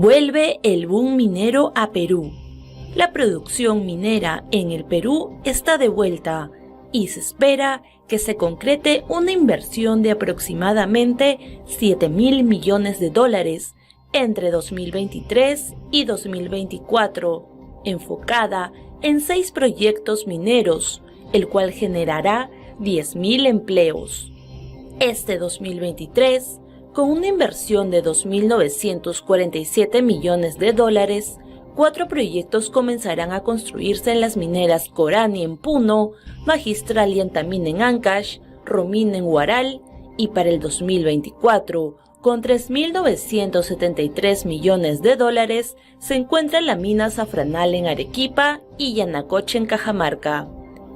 Vuelve el boom minero a Perú. La producción minera en el Perú está de vuelta y se espera que se concrete una inversión de aproximadamente 7.000 millones de dólares entre 2023 y 2024, enfocada en 6 proyectos mineros, el cual generará 10.000 empleos. Este 2023, con una inversión de 2.947 millones de dólares, 4 proyectos comenzarán a construirse en las mineras Corani en Puno, Magistral y Antamina en Ancash, Romina en Huaral, y para el 2024, con 3.973 millones de dólares, se encuentra la mina Zafranal en Arequipa y Yanacocha en Cajamarca.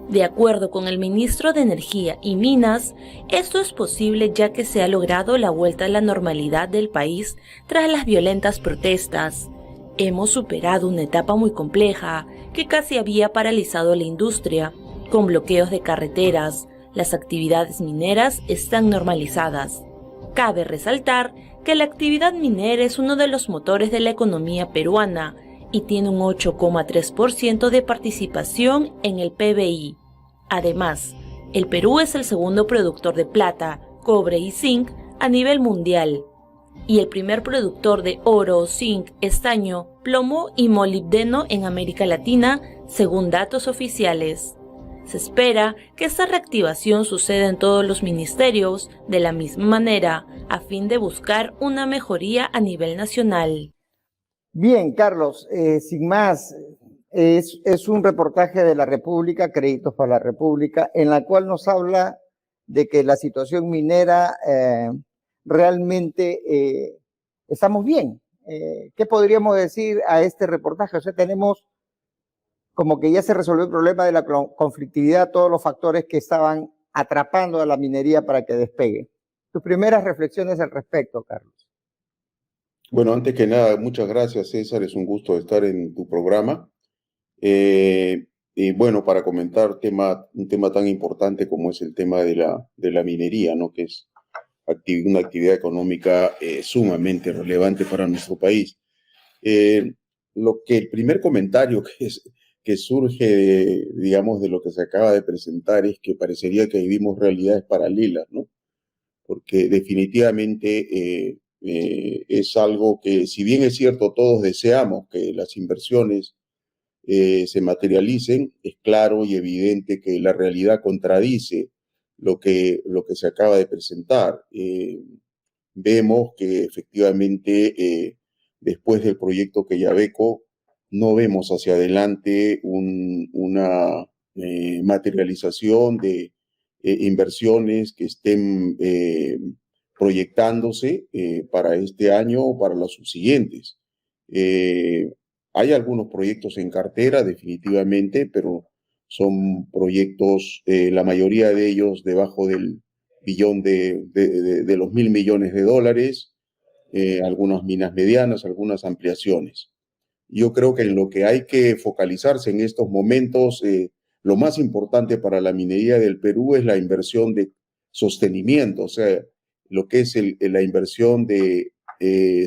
De acuerdo con el ministro de Energía y Minas, esto es posible ya que se ha logrado la vuelta a la normalidad del país tras las violentas protestas. Hemos superado una etapa muy compleja que casi había paralizado la industria. Con bloqueos de carreteras, las actividades mineras están normalizadas. Cabe resaltar que la actividad minera es uno de los motores de la economía peruana y tiene un 8,3% de participación en el PBI. Además, el Perú es el segundo productor de plata, cobre y zinc a nivel mundial, y el primer productor de oro, zinc, estaño, plomo y molibdeno en América Latina, según datos oficiales. Se espera que esta reactivación suceda en todos los ministerios de la misma manera, a fin de buscar una mejoría a nivel nacional. Bien, Carlos, sin más, es un reportaje de La República, Créditos para la República, en la cual nos habla de que la situación minera realmente estamos bien. ¿Qué podríamos decir a este reportaje? O sea, tenemos como que ya se resolvió el problema de la conflictividad, todos los factores que estaban atrapando a la minería para que despegue. Tus primeras reflexiones al respecto, Carlos. Bueno, antes que nada, muchas gracias, César. Es un gusto estar en tu programa. Y bueno, para comentar un tema tan importante como es el tema de la minería, ¿no? Que es una actividad económica sumamente relevante para nuestro país. El primer comentario que surge, digamos, de lo que se acaba de presentar es que parecería que vivimos realidades paralelas, ¿no? Porque definitivamente es algo que, si bien es cierto, todos deseamos que las inversiones se materialicen, es claro y evidente que la realidad contradice lo que se acaba de presentar. Vemos que efectivamente después del proyecto Quellaveco no vemos hacia adelante una materialización de inversiones que estén proyectándose para este año o para los subsiguientes. Hay algunos proyectos en cartera, definitivamente, pero son proyectos, la mayoría de ellos debajo del billón de los 1.000 millones de dólares, algunas minas medianas, algunas ampliaciones. Yo creo que en lo que hay que focalizarse en estos momentos, lo más importante para la minería del Perú es la inversión de sostenimiento, o sea, lo que es la inversión de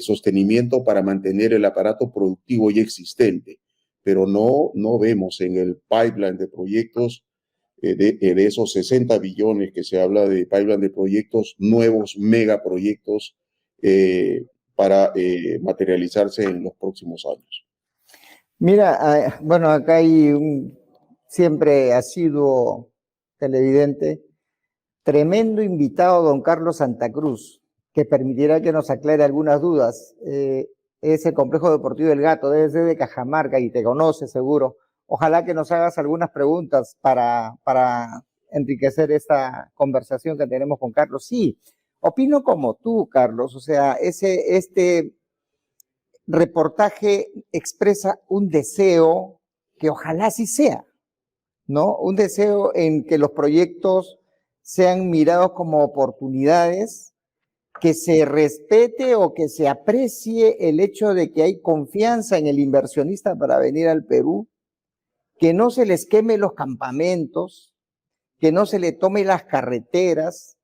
sostenimiento para mantener el aparato productivo ya existente, pero no vemos en el pipeline de proyectos de esos 60 billones que se habla de pipeline de proyectos, nuevos megaproyectos para materializarse en los próximos años. Mira, bueno, acá hay siempre ha sido televidente, tremendo invitado don Carlos Santa Cruz, que permitirá que nos aclare algunas dudas. Es el Complejo Deportivo del Gato, debe ser de Cajamarca y te conoce seguro. Ojalá que nos hagas algunas preguntas para enriquecer esta conversación que tenemos con Carlos. Sí, opino como tú, Carlos, o sea, este reportaje expresa un deseo que ojalá sí sea, ¿no? Un deseo en que los proyectos sean mirados como oportunidades, que se respete o que se aprecie el hecho de que hay confianza en el inversionista para venir al Perú, que no se les queme los campamentos, que no se le tome las carreteras,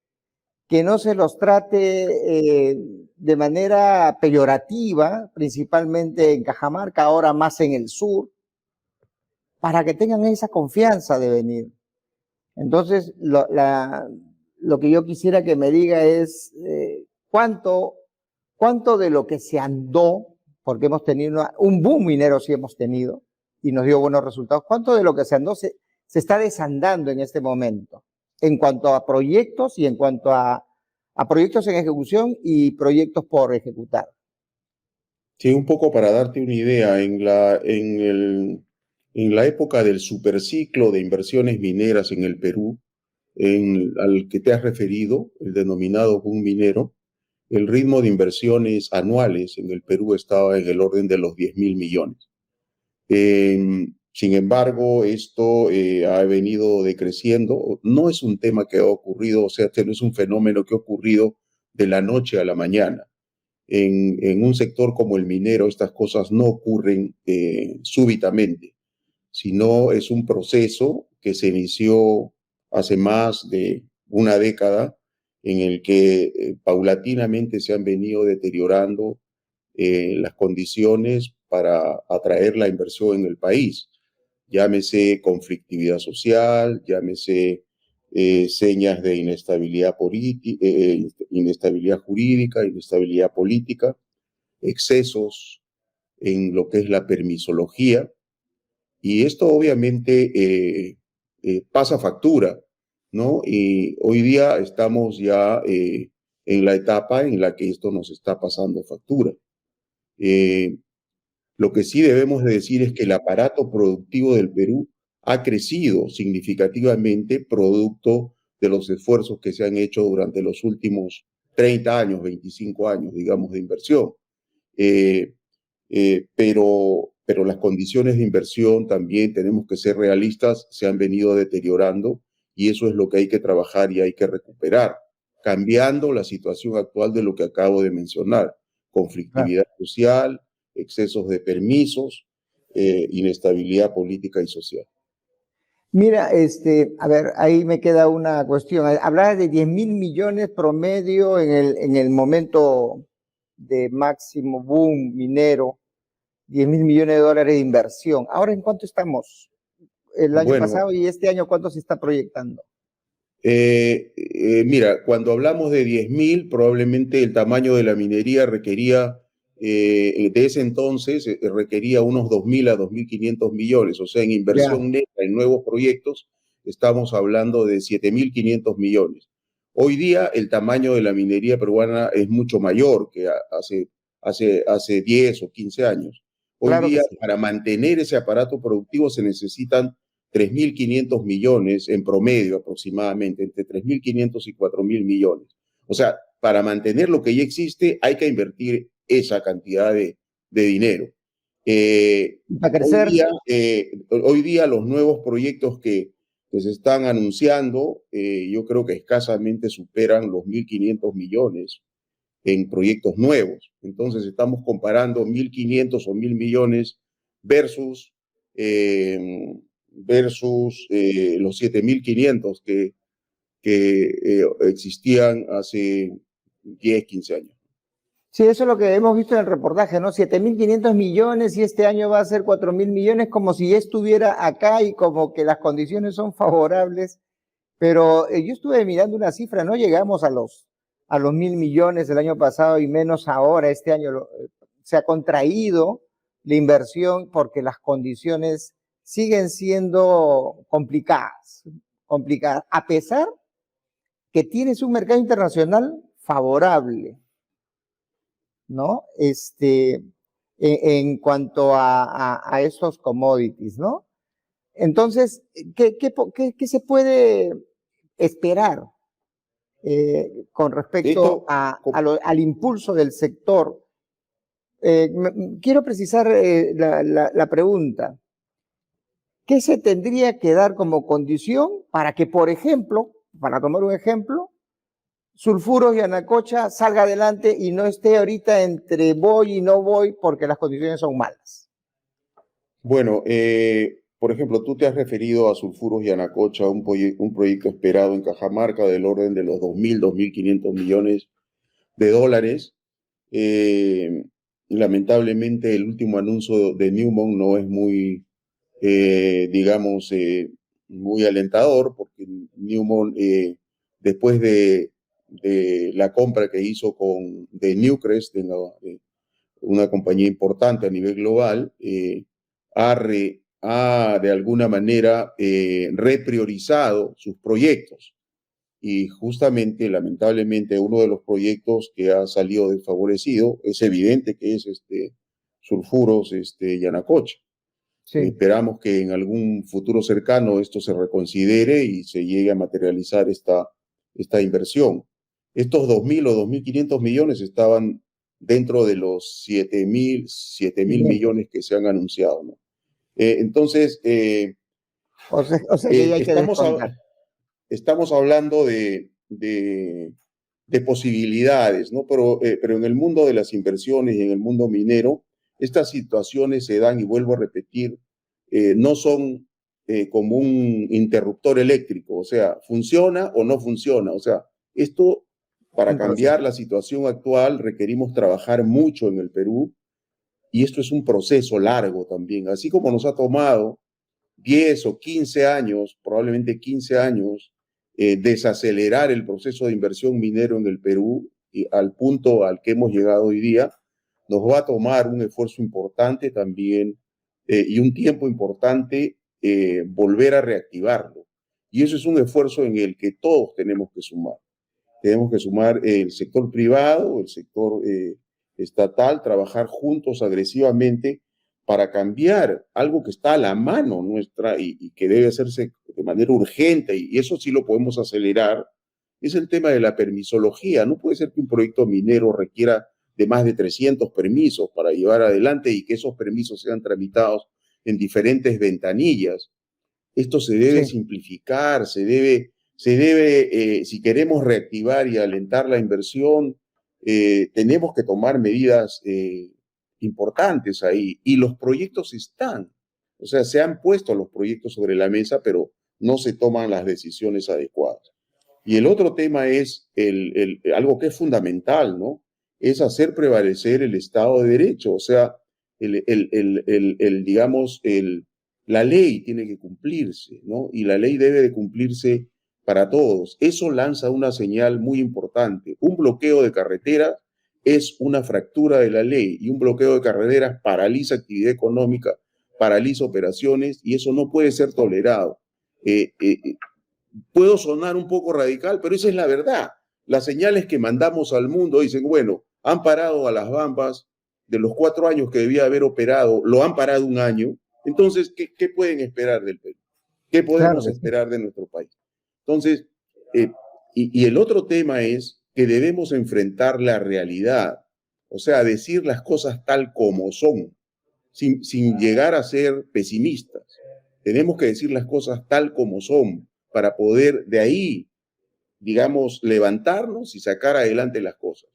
que no se los trate de manera peyorativa, principalmente en Cajamarca, ahora más en el sur, para que tengan esa confianza de venir. Entonces, lo que yo quisiera que me diga es cuánto de lo que se andó, porque hemos tenido un boom minero, sí hemos tenido, y nos dio buenos resultados, cuánto de lo que se andó se está desandando en este momento, en cuanto a proyectos y en cuanto a proyectos en ejecución y proyectos por ejecutar. Sí, un poco para darte una idea, en la época del superciclo de inversiones mineras en el Perú, al que te has referido, el denominado boom minero, el ritmo de inversiones anuales en el Perú estaba en el orden de los 10.000 millones. Sin embargo, esto ha venido decreciendo. No es un tema que ha ocurrido, o sea, este no es un fenómeno que ha ocurrido de la noche a la mañana. En un sector como el minero, estas cosas no ocurren súbitamente, sino es un proceso que se inició hace más de una década en el que paulatinamente se han venido deteriorando las condiciones para atraer la inversión en el país. Llámese conflictividad social, llámese señas de inestabilidad política, inestabilidad jurídica, inestabilidad política, excesos en lo que es la permisología, y esto obviamente pasa factura, ¿no? Y hoy día estamos ya en la etapa en la que esto nos está pasando factura. Lo que sí debemos de decir es que el aparato productivo del Perú ha crecido significativamente producto de los esfuerzos que se han hecho durante los últimos 30 años, 25 años, digamos, de inversión. Pero las condiciones de inversión también, tenemos que ser realistas, se han venido deteriorando, y eso es lo que hay que trabajar y hay que recuperar, cambiando la situación actual de lo que acabo de mencionar: conflictividad social, excesos de permisos, inestabilidad política y social. Mira, a ver, ahí me queda una cuestión. Hablaba de 10.000 millones promedio en el momento de máximo boom minero, 10.000 millones de dólares de inversión. Ahora, ¿en cuánto estamos? El año pasado y este año, ¿cuánto se está proyectando? Mira, cuando hablamos de 10.000, probablemente el tamaño de la minería requería, de ese entonces, requería unos 2.000 a 2.500 millones. O sea, en inversión neta, en nuevos proyectos, estamos hablando de 7.500 millones. Hoy día, el tamaño de la minería peruana es mucho mayor que hace 10 o 15 años. Hoy día, sí, para mantener ese aparato productivo se necesitan 3.500 millones en promedio aproximadamente, entre 3.500 y 4.000 millones. O sea, para mantener lo que ya existe hay que invertir esa cantidad de dinero. Para crecer. Hoy día los nuevos proyectos que se están anunciando, yo creo que escasamente superan los 1.500 millones en proyectos nuevos. Entonces estamos comparando 1.500 o 1.000 millones versus los 7.500 que existían hace 10, 15 años. Sí, eso es lo que hemos visto en el reportaje, ¿no? 7.500 millones y este año va a ser 4.000 millones, como si ya estuviera acá y como que las condiciones son favorables. Pero yo estuve mirando una cifra, no llegamos a los 1.000 millones el año pasado y menos ahora. Este año se ha contraído la inversión porque las condiciones siguen siendo complicadas, a pesar que tienes un mercado internacional favorable, ¿no? En cuanto a estos commodities, ¿no? Entonces, ¿qué se puede esperar con respecto al impulso del sector? Quiero precisar la pregunta. ¿Qué se tendría que dar como condición para que, por ejemplo, para tomar un ejemplo, Sulfuros Yanacocha salga adelante y no esté ahorita entre voy y no voy porque las condiciones son malas? Bueno, por ejemplo, tú te has referido a Sulfuros Yanacocha, un proyecto esperado en Cajamarca del orden de los 2.500 millones de dólares. Lamentablemente, el último anuncio de Newmont no es muy, digamos, muy alentador, porque Newmont, después de la compra que hizo de Newcrest, una compañía importante a nivel global, ha de alguna manera repriorizado sus proyectos. Y justamente, lamentablemente, uno de los proyectos que ha salido desfavorecido es evidente que es Sulfuros Yanacocha. Sí. Esperamos que en algún futuro cercano esto se reconsidere y se llegue a materializar esta inversión. Estos 2.000 o 2.500 millones estaban dentro de los 7.000 millones que se han anunciado, ¿no? Entonces, o sea que ya hay que descontar. Estamos hablando de posibilidades, ¿no? Pero en el mundo de las inversiones y en el mundo minero, estas situaciones se dan, y vuelvo a repetir, no son como un interruptor eléctrico, o sea, funciona o no funciona. O sea, esto, para cambiar la situación actual, requerimos trabajar mucho en el Perú, y esto es un proceso largo también. Así como nos ha tomado 10 o 15 años, probablemente 15 años, desacelerar el proceso de inversión minero en el Perú, y al punto al que hemos llegado hoy día, nos va a tomar un esfuerzo importante también y un tiempo importante volver a reactivarlo. Y eso es un esfuerzo en el que todos tenemos que sumar. Tenemos que sumar el sector privado, el sector estatal, trabajar juntos agresivamente para cambiar algo que está a la mano nuestra y que debe hacerse de manera urgente, y eso sí lo podemos acelerar, es el tema de la permisología. No puede ser que un proyecto minero requiera de más de 300 permisos para llevar adelante y que esos permisos sean tramitados en diferentes ventanillas. Esto se debe simplificar, se debe si queremos reactivar y alentar la inversión, tenemos que tomar medidas importantes ahí, y los proyectos están, o sea, se han puesto los proyectos sobre la mesa, pero no se toman las decisiones adecuadas. Y el otro tema es algo que es fundamental, ¿no? Es hacer prevalecer el Estado de Derecho. O sea, digamos, la ley tiene que cumplirse, ¿no? Y la ley debe de cumplirse para todos. Eso lanza una señal muy importante. Un bloqueo de carreteras es una fractura de la ley, y un bloqueo de carreteras paraliza actividad económica, paraliza operaciones, y eso no puede ser tolerado. Puedo sonar un poco radical, pero esa es la verdad. Las señales que mandamos al mundo dicen, bueno, han parado a las Bambas, de los 4 años que debía haber operado, lo han parado 1 año. Entonces, ¿qué pueden esperar del Perú? ¿Qué podemos esperar de nuestro país? Entonces, y el otro tema es que debemos enfrentar la realidad, o sea, decir las cosas tal como son, sin llegar a ser pesimistas. Tenemos que decir las cosas tal como son para poder de ahí, digamos, levantarnos y sacar adelante las cosas.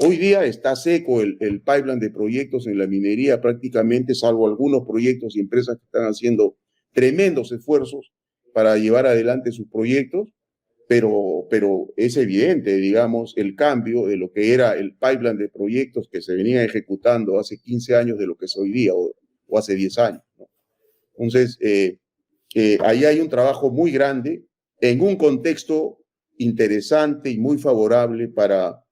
Hoy día está seco el pipeline de proyectos en la minería prácticamente, salvo algunos proyectos y empresas que están haciendo tremendos esfuerzos para llevar adelante sus proyectos, pero es evidente, digamos, el cambio de lo que era el pipeline de proyectos que se venía ejecutando hace 15 años de lo que es hoy día, o hace 10 años, ¿no? Entonces, ahí hay un trabajo muy grande en un contexto interesante y muy favorable para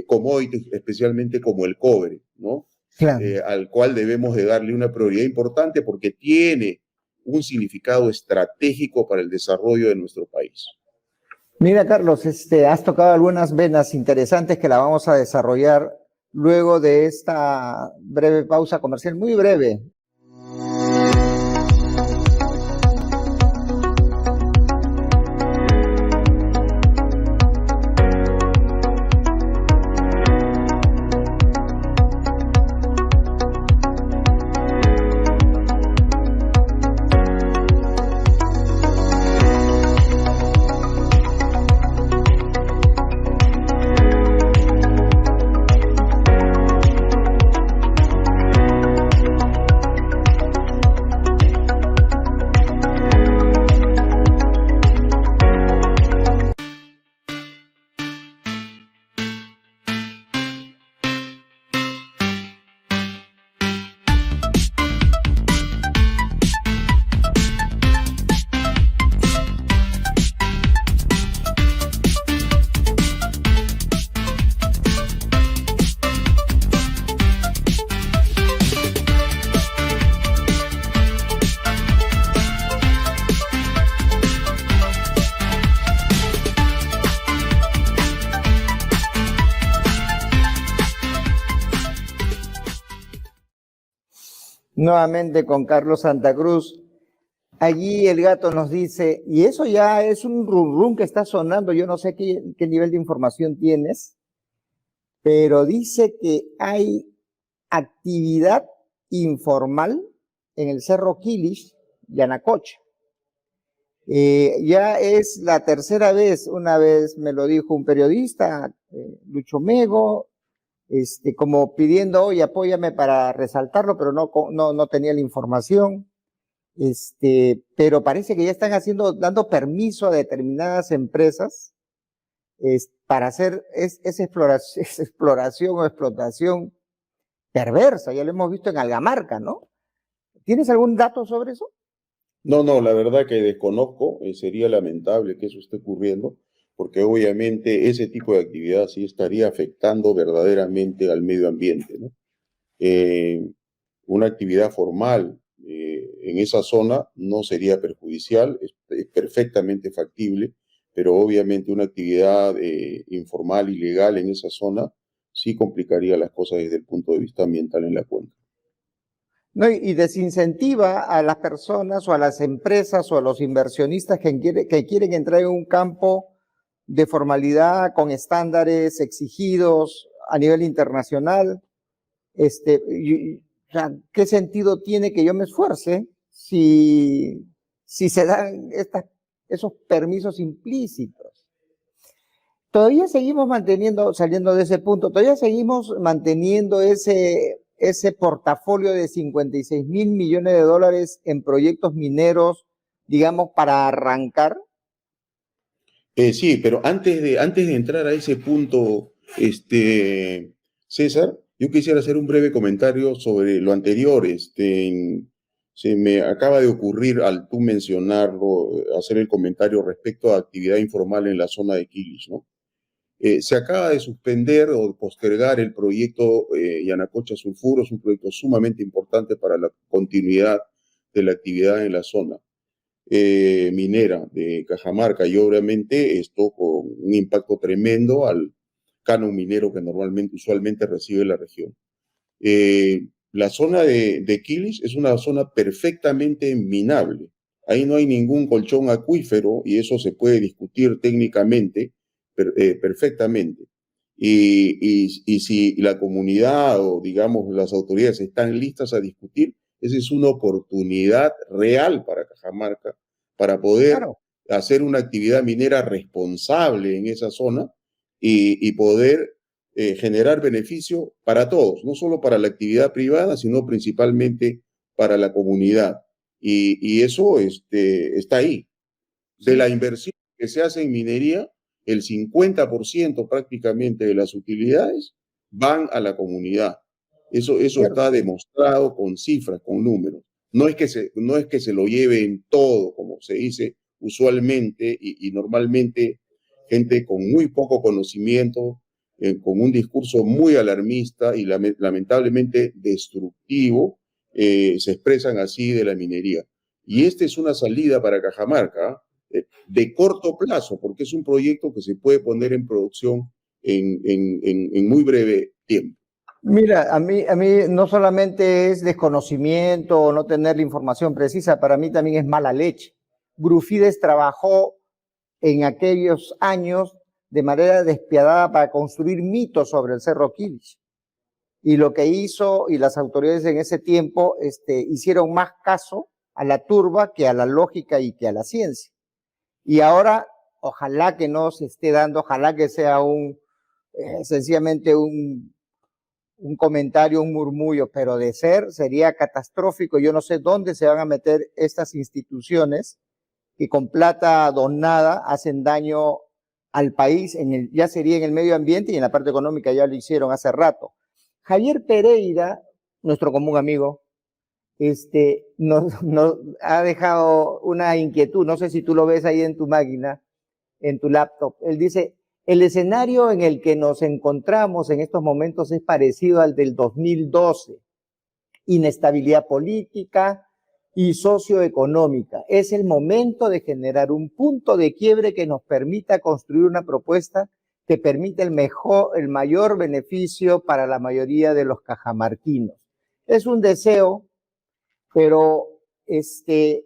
commodities, especialmente como el cobre, ¿no? Claro. Al cual debemos de darle una prioridad importante porque tiene un significado estratégico para el desarrollo de nuestro país. Mira, Carlos, has tocado algunas venas interesantes que la vamos a desarrollar luego de esta breve pausa comercial, muy breve. Nuevamente con Carlos Santa Cruz. Allí el gato nos dice, y eso ya es un rum rum que está sonando, yo no sé qué nivel de información tienes, pero dice que hay actividad informal en el Cerro Quilich, Yanacocha. Ya es la tercera vez, una vez me lo dijo un periodista, Lucho Mego, como pidiendo, oye, apóyame para resaltarlo, pero no tenía la información. Pero parece que ya están dando permiso a determinadas empresas para hacer esa exploración o explotación perversa. Ya lo hemos visto en Algamarca, ¿no? ¿Tienes algún dato sobre eso? No, la verdad que desconozco, sería lamentable que eso esté ocurriendo, porque obviamente ese tipo de actividad sí estaría afectando verdaderamente al medio ambiente, ¿no? Una actividad formal en esa zona no sería perjudicial, es perfectamente factible, pero obviamente una actividad informal, ilegal en esa zona sí complicaría las cosas desde el punto de vista ambiental en la cuenca. No, y desincentiva a las personas o a las empresas o a los inversionistas que quieren entrar en un campo de formalidad con estándares exigidos a nivel internacional. O sea, ¿qué sentido tiene que yo me esfuerce si se dan esos permisos implícitos? Todavía seguimos saliendo de ese punto, todavía seguimos manteniendo ese portafolio de 56.000 millones de dólares en proyectos mineros, digamos, para arrancar. Sí, pero antes de entrar a ese punto, César, yo quisiera hacer un breve comentario sobre lo anterior. Se me acaba de ocurrir al tú mencionarlo, hacer el comentario respecto a actividad informal en la zona de Quilich, ¿no? Se acaba de suspender o postergar el proyecto Yanacocha Sulfuro, es un proyecto sumamente importante para la continuidad de la actividad en la zona minera de Cajamarca, y obviamente esto con un impacto tremendo al canon minero que usualmente recibe la región. La zona de Quilich es una zona perfectamente minable. Ahí no hay ningún colchón acuífero y eso se puede discutir técnicamente perfectamente. Y si la comunidad o, digamos, las autoridades están listas a discutir, esa es una oportunidad real para Cajamarca para poder hacer una actividad minera responsable en esa zona y poder generar beneficio para todos, no solo para la actividad privada, sino principalmente para la comunidad. Y eso está ahí. De la inversión que se hace en minería, el 50% prácticamente de las utilidades van a la comunidad. Eso está demostrado con cifras, con números. No es que se lo lleven todo, como se dice usualmente y normalmente, gente con muy poco conocimiento, con un discurso muy alarmista y lamentablemente destructivo, se expresan así de la minería. Y esta es una salida para Cajamarca de corto plazo, porque es un proyecto que se puede poner en producción en muy breve tiempo. Mira, a mí no solamente es desconocimiento o no tener la información precisa, para mí también es mala leche. Grufides trabajó en aquellos años de manera despiadada para construir mitos sobre el Cerro Quilich. Y lo que hizo, y las autoridades en ese tiempo hicieron más caso a la turba que a la lógica y que a la ciencia. Y ahora, ojalá que no se esté dando, ojalá que sea sencillamente un comentario, un murmullo, pero de sería catastrófico. Yo no sé dónde se van a meter estas instituciones que con plata donada hacen daño al país, ya sería en el medio ambiente y en la parte económica ya lo hicieron hace rato. Javier Pereira, nuestro común amigo, nos ha dejado una inquietud, no sé si tú lo ves ahí en tu máquina, en tu laptop. Él dice, el escenario en el que nos encontramos en estos momentos es parecido al del 2012. Inestabilidad política y socioeconómica. Es el momento de generar un punto de quiebre que nos permita construir una propuesta que permita el mayor beneficio para la mayoría de los cajamarquinos. Es un deseo pero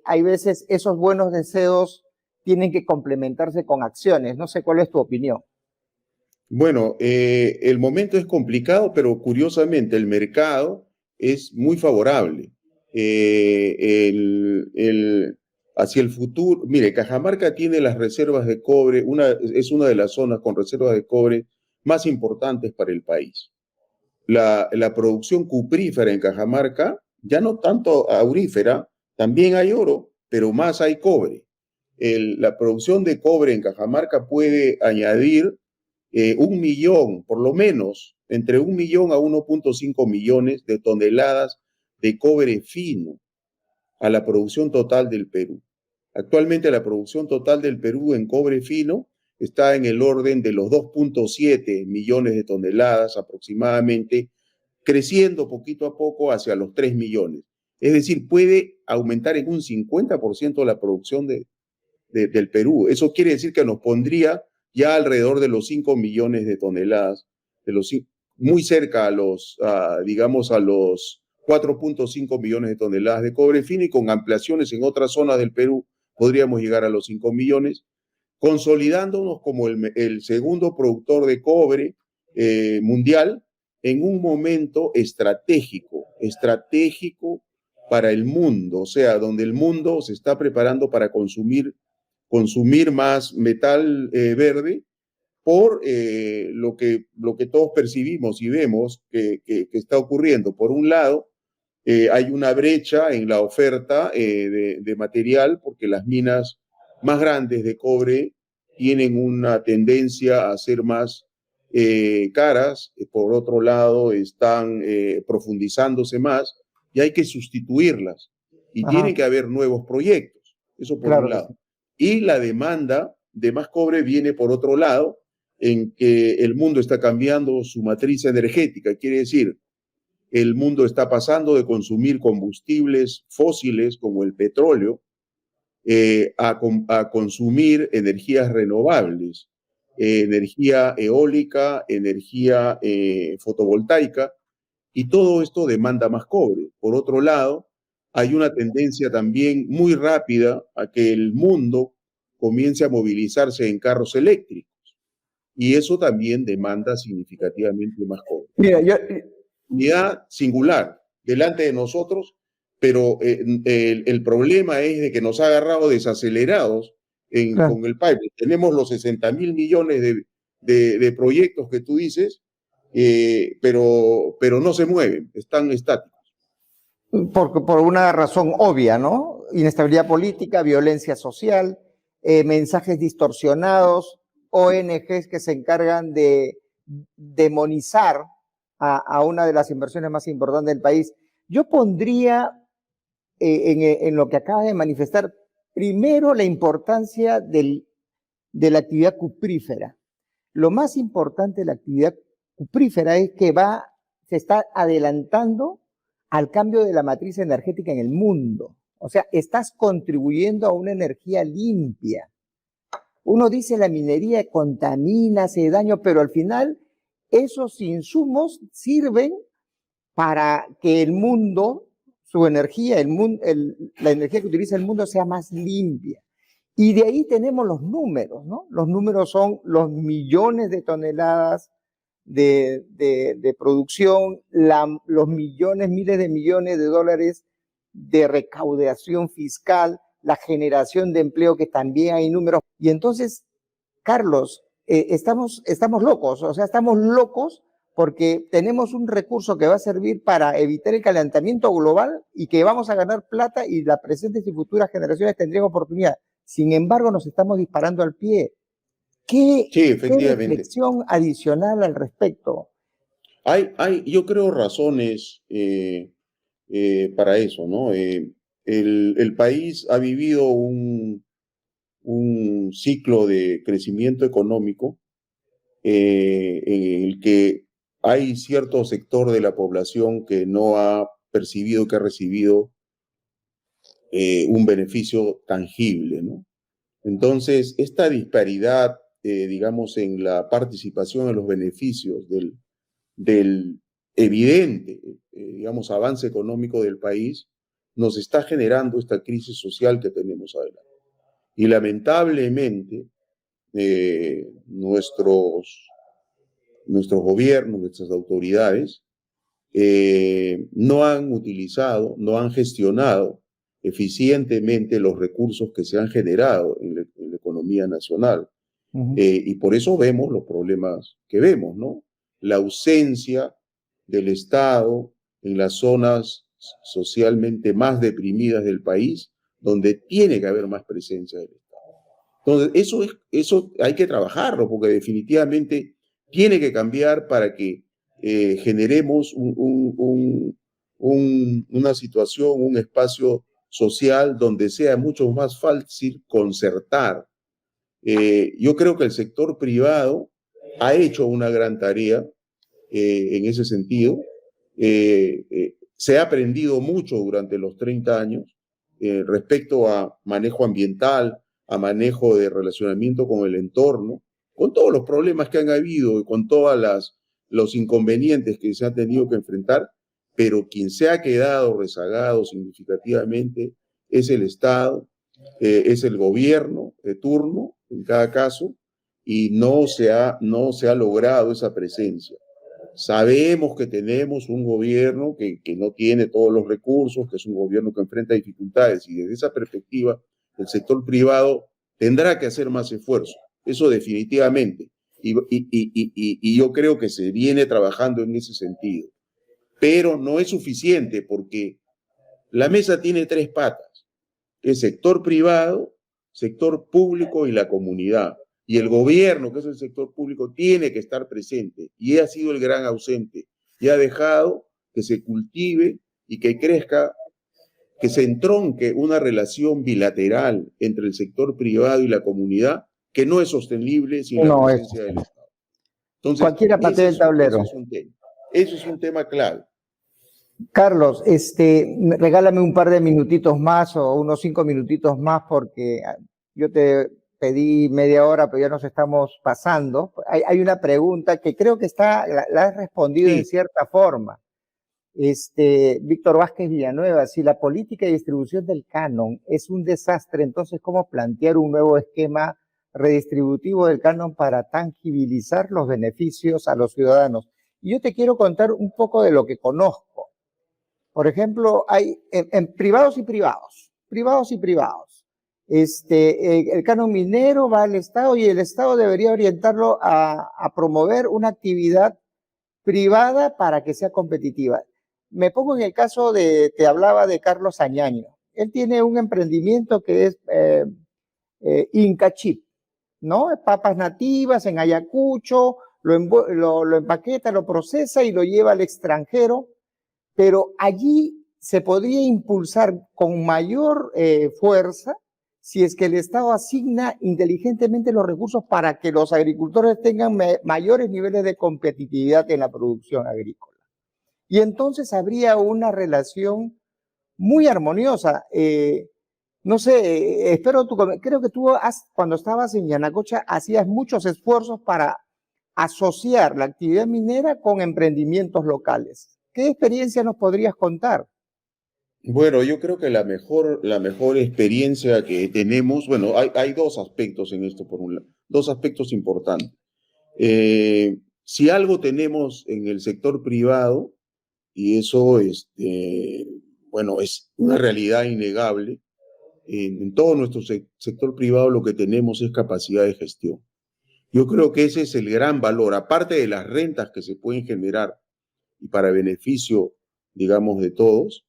hay veces esos buenos deseos tienen que complementarse con acciones. No sé cuál es tu opinión. Bueno, el momento es complicado, pero curiosamente el mercado es muy favorable. Hacia el futuro, mire, Cajamarca tiene las reservas de cobre, es una de las zonas con reservas de cobre más importantes para el país. La producción cuprífera en Cajamarca, ya no tanto aurífera, también hay oro, pero más hay cobre. La producción de cobre en Cajamarca puede añadir 1 millón, por lo menos, entre 1 millón a 1.5 millones de toneladas de cobre fino a la producción total del Perú. Actualmente la producción total del Perú en cobre fino está en el orden de los 2.7 millones de toneladas aproximadamente, creciendo poquito a poco hacia los 3 millones. Es decir, puede aumentar en un 50% la producción del Perú. Eso quiere decir que nos pondría ya alrededor de los 5 millones de toneladas, muy cerca digamos, a los 4.5 millones de toneladas de cobre fino, y con ampliaciones en otras zonas del Perú podríamos llegar a los 5 millones, consolidándonos como el segundo productor de cobre mundial en un momento estratégico para el mundo, o sea, donde el mundo se está preparando para consumir más metal verde por lo que todos percibimos y vemos que está ocurriendo. Por un lado, hay una brecha en la oferta de material, porque las minas más grandes de cobre tienen una tendencia a ser más caras. Por otro lado, están profundizándose más y hay que sustituirlas. Y tiene que haber nuevos proyectos. Eso por un lado. Y la demanda de más cobre viene por otro lado, en que el mundo está cambiando su matriz energética. Quiere decir, el mundo está pasando de consumir combustibles fósiles como el petróleo a consumir energías renovables, energía eólica, energía fotovoltaica, y todo esto demanda más cobre. Por otro lado, hay una tendencia también muy rápida a que el mundo comience a movilizarse en carros eléctricos, y eso también demanda significativamente más cobre. Mira, Unidad singular delante de nosotros, pero el problema es de que nos ha agarrado desacelerados con el pipeline. Tenemos los 60.000 millones de proyectos que tú dices, pero no se mueven, están estáticos. Por una razón obvia, ¿no? Inestabilidad política, violencia social, mensajes distorsionados, ONGs que se encargan de demonizar a una de las inversiones más importantes del país. Yo pondría en lo que acabas de manifestar, primero la importancia de la actividad cuprífera. Lo más importante de la actividad cuprífera es que se está adelantando al cambio de la matriz energética en el mundo. O sea, estás contribuyendo a una energía limpia. Uno dice la minería contamina, hace daño, pero al final esos insumos sirven para que el mundo, su energía, la energía que utiliza el mundo sea más limpia. Y de ahí tenemos los números, ¿no? Los números son los millones de toneladas de producción, los millones, miles de millones de dólares de recaudación fiscal, la generación de empleo, que también hay números. Y entonces, Carlos, estamos locos, o sea, estamos locos porque tenemos un recurso que va a servir para evitar el calentamiento global y que vamos a ganar plata, y las presentes y futuras generaciones tendrían oportunidad. Sin embargo, nos estamos disparando al pie. ¿Qué reflexión adicional al respecto? Yo creo, razones para eso, ¿no? El país ha vivido un ciclo de crecimiento económico en el que hay cierto sector de la población que no ha percibido, que ha recibido un beneficio tangible, ¿no? Entonces, esta disparidad, digamos, en la participación en los beneficios del evidente, digamos, avance económico del país, nos está generando esta crisis social que tenemos adelante. Y lamentablemente, nuestros gobiernos, nuestras autoridades, no han utilizado, no han gestionado eficientemente los recursos que se han generado en la economía nacional. Y por eso vemos los problemas que vemos, ¿no? La ausencia del Estado en las zonas socialmente más deprimidas del país, donde tiene que haber más presencia del Estado. Entonces, eso hay que trabajarlo, porque definitivamente tiene que cambiar para que generemos una situación, un espacio social donde sea mucho más fácil concertar. Yo creo que el sector privado ha hecho una gran tarea en ese sentido. Se ha aprendido mucho durante los 30 años respecto a manejo ambiental, a manejo de relacionamiento con el entorno, con todos los problemas que han habido y con todos los inconvenientes que se han tenido que enfrentar, pero quien se ha quedado rezagado significativamente es el Estado, es el gobierno de turno en cada caso, y no se ha logrado esa presencia. Sabemos que tenemos un gobierno que no tiene todos los recursos, que es un gobierno que enfrenta dificultades, y desde esa perspectiva el sector privado tendrá que hacer más esfuerzo, eso definitivamente, y yo creo que se viene trabajando en ese sentido, pero no es suficiente porque la mesa tiene tres patas: el sector privado, sector público y la comunidad. Y el gobierno, que es el sector público, tiene que estar presente, y ha sido el gran ausente, y ha dejado que se cultive y que crezca, que se entronque una relación bilateral entre el sector privado y la comunidad que no es sostenible sin la presencia del Estado. Entonces, cualquiera patea el tablero. Eso es un tema clave. Carlos, regálame un par de minutitos más o unos 5 minutitos más, porque yo te pedí media hora, pero ya nos estamos pasando. Hay una pregunta que creo que la has respondido en cierta forma. Víctor Vázquez Villanueva: si la política de distribución del canon es un desastre, entonces ¿cómo plantear un nuevo esquema redistributivo del canon para tangibilizar los beneficios a los ciudadanos? Y yo te quiero contar un poco de lo que conozco. Por ejemplo, hay en privados y privados. El canon minero va al Estado, y el Estado debería orientarlo a promover una actividad privada para que sea competitiva. Me pongo en el caso te hablaba de Carlos Añaño. Él tiene un emprendimiento que es Inca Chip, ¿no? Papas nativas en Ayacucho, lo empaqueta, lo procesa y lo lleva al extranjero, pero allí se podría impulsar con mayor fuerza si es que el Estado asigna inteligentemente los recursos para que los agricultores tengan mayores niveles de competitividad en la producción agrícola. Y entonces habría una relación muy armoniosa. No sé, creo que tú cuando estabas en Yanacocha hacías muchos esfuerzos para asociar la actividad minera con emprendimientos locales. ¿Qué experiencia nos podrías contar? Bueno, yo creo que la mejor experiencia que tenemos, bueno, hay dos aspectos en esto, dos aspectos importantes. Si algo tenemos en el sector privado, y eso bueno, es una realidad innegable, en todo nuestro sector privado lo que tenemos es capacidad de gestión. Yo creo que ese es el gran valor, aparte de las rentas que se pueden generar y para beneficio, digamos, de todos.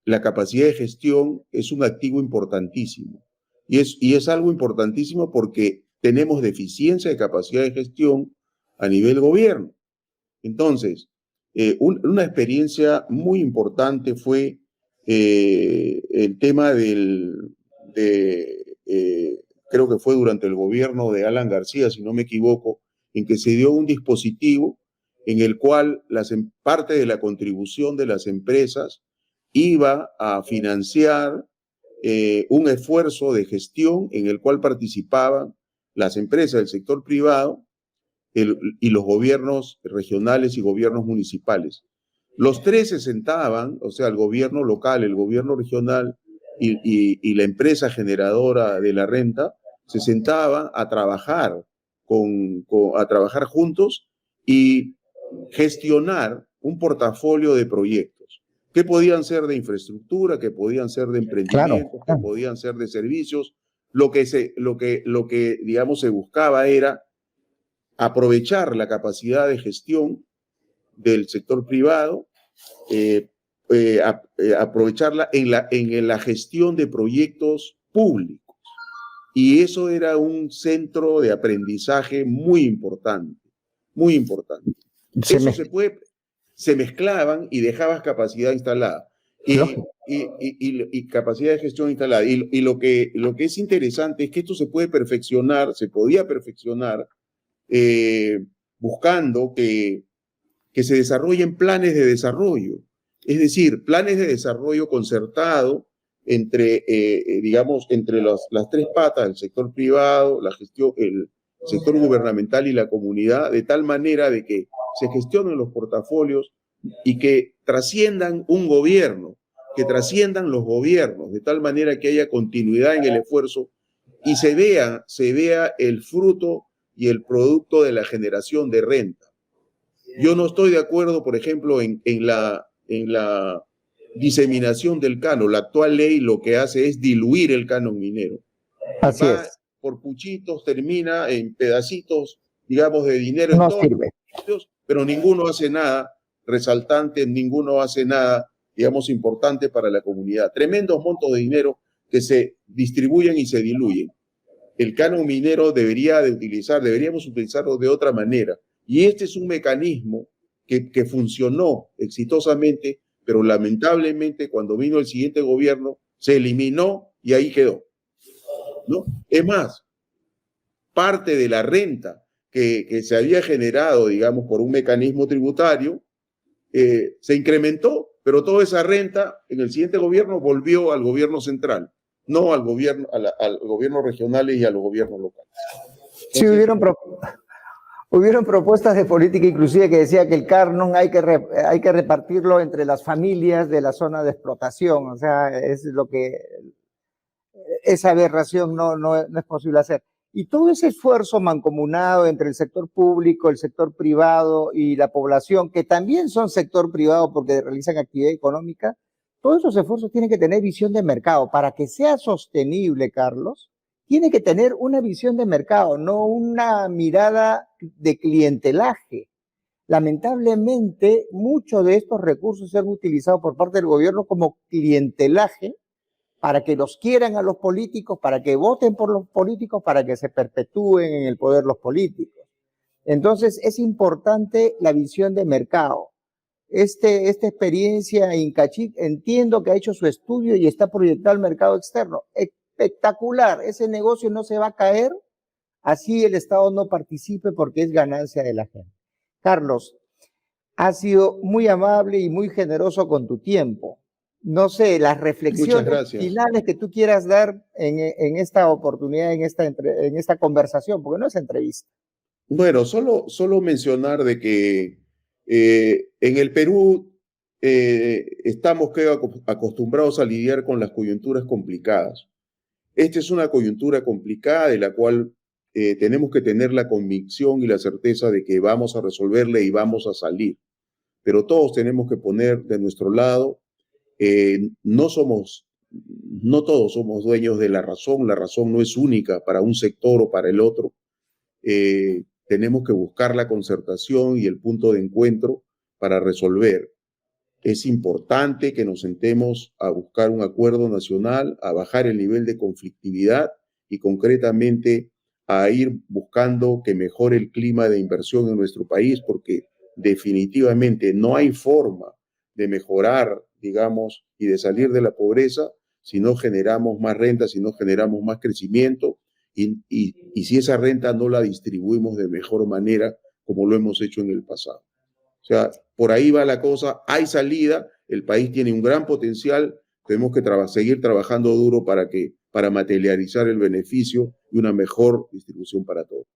La capacidad de gestión es un activo importantísimo, y es algo importantísimo porque tenemos deficiencia de capacidad de gestión a nivel gobierno. Entonces, una experiencia muy importante fue el tema creo que fue durante el gobierno de Alan García, si no me equivoco, en que se dio un dispositivo en el cual parte de la contribución de las empresas iba a financiar un esfuerzo de gestión en el cual participaban las empresas del sector privado y los gobiernos regionales y gobiernos municipales. Los tres se sentaban, o sea, el gobierno local, el gobierno regional y la empresa generadora de la renta, se sentaban a trabajar, a trabajar juntos y gestionar un portafolio de proyectos que podían ser de infraestructura, que podían ser de emprendimiento, que podían ser de servicios. Lo que digamos, se buscaba era aprovechar la capacidad de gestión del sector privado, aprovecharla en la gestión de proyectos públicos. Y eso era un centro de aprendizaje muy importante, muy importante. Se mezclaban y dejabas capacidad instalada. Y capacidad de gestión instalada. Y lo que es interesante es que esto se puede perfeccionar, se podía perfeccionar buscando que se desarrollen planes de desarrollo. Es decir, planes de desarrollo concertado entre, digamos, entre las tres patas, el sector privado, la gestión, el sector gubernamental y la comunidad, de tal manera de que se gestionen los portafolios y que trasciendan un gobierno, que trasciendan los gobiernos, de tal manera que haya continuidad en el esfuerzo y se vea el fruto y el producto de la generación de renta. Yo no estoy de acuerdo, por ejemplo, en la diseminación del canon. La actual ley lo que hace es diluir el canon minero. Así es. Por puchitos, termina en pedacitos, digamos, de dinero. No sirve. Pero ninguno hace nada resaltante, ninguno hace nada, digamos, importante para la comunidad. Tremendos montos de dinero que se distribuyen y se diluyen. El canon minero deberíamos utilizarlo de otra manera. Y este es un mecanismo que funcionó exitosamente, pero lamentablemente cuando vino el siguiente gobierno se eliminó y ahí quedó, ¿no? Es más, parte de la renta que se había generado, digamos, por un mecanismo tributario, se incrementó, pero toda esa renta en el siguiente gobierno volvió al gobierno central, no al gobierno regionales y a los gobiernos locales. Sí, hubieron propuestas de política inclusive que decía que el canon hay que repartirlo entre las familias de la zona de explotación. O sea, es lo que esa aberración no es posible hacer. Y todo ese esfuerzo mancomunado entre el sector público, el sector privado y la población, que también son sector privado porque realizan actividad económica, todos esos esfuerzos tienen que tener visión de mercado. Para que sea sostenible, Carlos, tiene que tener una visión de mercado, no una mirada de clientelaje. Lamentablemente, muchos de estos recursos se han utilizado por parte del gobierno como clientelaje para que los quieran a los políticos, para que voten por los políticos, para que se perpetúen en el poder los políticos. Entonces, es importante la visión de mercado. Esta experiencia Incachic, entiendo que ha hecho su estudio y está proyectado al mercado externo. Espectacular, ese negocio no se va a caer, así el Estado no participe porque es ganancia de la gente. Carlos, has sido muy amable y muy generoso con tu tiempo. No sé, las reflexiones finales que tú quieras dar en esta oportunidad, en esta conversación, porque no es entrevista. Bueno, solo mencionar de que en el Perú estamos acostumbrados a lidiar con las coyunturas complicadas. Esta es una coyuntura complicada de la cual tenemos que tener la convicción y la certeza de que vamos a resolverla y vamos a salir. Pero todos tenemos que poner de nuestro lado. No todos somos dueños de la razón no es única para un sector o para el otro. Tenemos que buscar la concertación y el punto de encuentro para resolver. Es importante que nos sentemos a buscar un acuerdo nacional, a bajar el nivel de conflictividad y concretamente a ir buscando que mejore el clima de inversión en nuestro país, porque definitivamente no hay forma de mejorar, digamos, y de salir de la pobreza si no generamos más renta, si no generamos más crecimiento y si esa renta no la distribuimos de mejor manera como lo hemos hecho en el pasado. O sea, por ahí va la cosa, hay salida, el país tiene un gran potencial, tenemos que seguir trabajando duro para materializar el beneficio y una mejor distribución para todos.